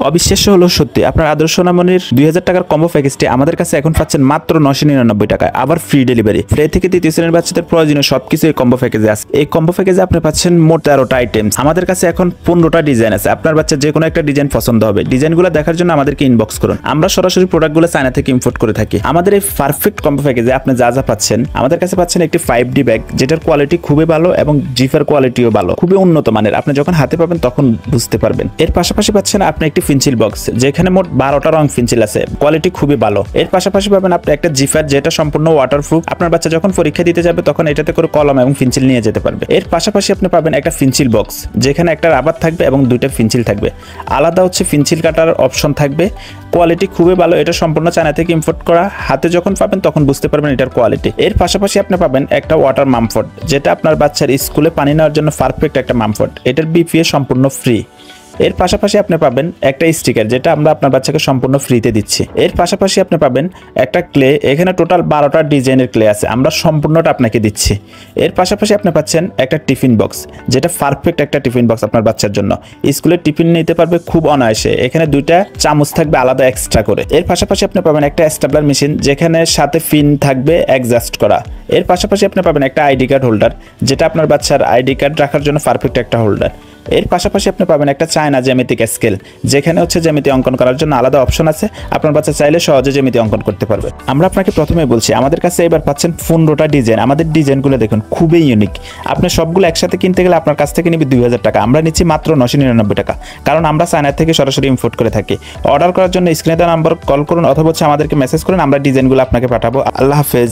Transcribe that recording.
অবিশ্বাস্য হলো সত্যি, আপনার আদর্শ সোনামণির 2000 টাকার কম্বো প্যাকেজটি আমাদের কাছে এখন পাচ্ছেন মাত্র 999 টাকায়, আবার ফ্রি ডেলিভারি। ফ্রি থেকে তৃতীয় শ্রেণীর বাচ্চাদের প্রয়োজনীয় সবকিছু এই কম্বো প্যাকেজে আছে। এই কম্বো প্যাকেজে আপনি পাচ্ছেন মোট 13টা আইটেমস। আমাদের কাছে এখন 15টা ডিজাইন আছে। আপনার বাচ্চার যে কোনো একটা ডিজাইন পছন্দ হবে। ডিজাইনগুলো দেখার জন্য আমাদেরকে ইনবক্স করুন। আমরা সরাসরি প্রোডাক্টগুলো চায়না থেকে ইম্পোর্ট করে থাকি। আমাদের এই পারফেক্ট কম্বো প্যাকেজে আপনি যা যা পাচ্ছেন, আমাদের কাছে পাচ্ছেন একটি 5D ব্যাগ, যেটার কোয়ালিটি খুবই ভালো এবং জিফের কোয়ালিটিও ভালো, খুবই উন্নত মানের। আপনি যখন হাতে পাবেন তখন বুঝতে পারবেন। এর পাশাপাশি পাচ্ছেন আপনি একটি পেন্সিল বক্স, যেখানে মোট 12টা রং পেন্সিল আছে, কোয়ালিটি খুবই ভালো। এর পাশাপাশি পাবেন আপনি একটা জিফার, যেটা সম্পূর্ণ ওয়াটারপ্রুফ। আপনার বাচ্চা যখন পরীক্ষা দিতে যাবে তখন এটাতে করে কলম এবং পেন্সিল নিয়ে যেতে পারবে। এর পাশাপাশি আপনি পাবেন একটা পেন্সিল বক্স, যেখানে একটা রাবার থাকবে এবং দুইটা পেন্সিল থাকবে। আলাদা হচ্ছে পেন্সিল কাটার অপশন থাকবে। কোয়ালিটি খুবই ভালো, এটা সম্পূর্ণ চায়না থেকে ইম্পোর্ট করা। হাতে যখন পাবেন তখন বুঝতে পারবেন এটার কোয়ালিটি। এর পাশাপাশি আপনি পাবেন একটা ওয়াটার মামফট, যেটা আপনার বাচ্চার স্কুলে পানি নেওয়ার জন্য পারফেক্ট একটা মামফট। এটার বিপিএ সম্পূর্ণ ফ্রি। এর পাশাপাশি আপনি পাবেন একটা স্টিকার, যেটা আমরা আপনার বাচ্চাকে সম্পূর্ণ ফ্রিতে দিচ্ছি। এর পাশাপাশি আপনি পাবেন একটা ক্লে, এখানে টোটাল 12টা ডিজাইনের ক্লে আছে, আমরা সম্পূর্ণটা আপনাকে দিচ্ছি। এর পাশাপাশি আপনি পাচ্ছেন একটা টিফিন বক্স, যেটা পারফেক্ট একটা টিফিন বক্স আপনার বাচ্চার জন্য। স্কুলে টিফিন নিতে পারবে খুব অনায়াসে। এখানে দুইটা চামচ থাকবে আলাদা এক্সট্রা করে। এর পাশাপাশি আপনি পাবেন একটা স্টেপলার মেশিন, যেখানে সাথে পিন থাকবে অ্যাডজাস্ট করা। এর পাশাপাশি আপনি পাবেন একটা আইডি কার্ড হোল্ডার, যেটা আপনার বাচ্চার আইডি কার্ড রাখার জন্য পারফেক্ট একটা হোল্ডার। এর পাশাপাশি আপনি পাবেন একটা চায়না জ্যামিতিক স্কেল, যেখানে হচ্ছে জ্যামিতি অঙ্কন করার জন্য আলাদা অপশন আছে। আপনার বাচ্চা চাইলে সহজে জ্যামিতি অঙ্কন করতে পারবে। আমরা আপনাকে প্রথমে বলছি, আমাদের কাছে এবার পাচ্ছেন 15টা ডিজাইন। আমাদের ডিজাইনগুলো দেখুন খুবই ইউনিক। আপনি সবগুলো একসাথে কিনতে গেলে আপনার কাছ থেকে নিবে 2000 টাকা, আমরা নিচ্ছি মাত্র 999 টাকা, কারণ আমরা চায়না থেকে সরাসরি ইম্পোর্ট করে থাকি। অর্ডার করার জন্য স্ক্রিনে দেওয়া নাম্বার কল করুন অথবা হচ্ছে আমাদেরকে মেসেজ করুন, আমরা ডিজাইনগুলো আপনাকে পাঠাবো। আল্লাহ হাফেজ।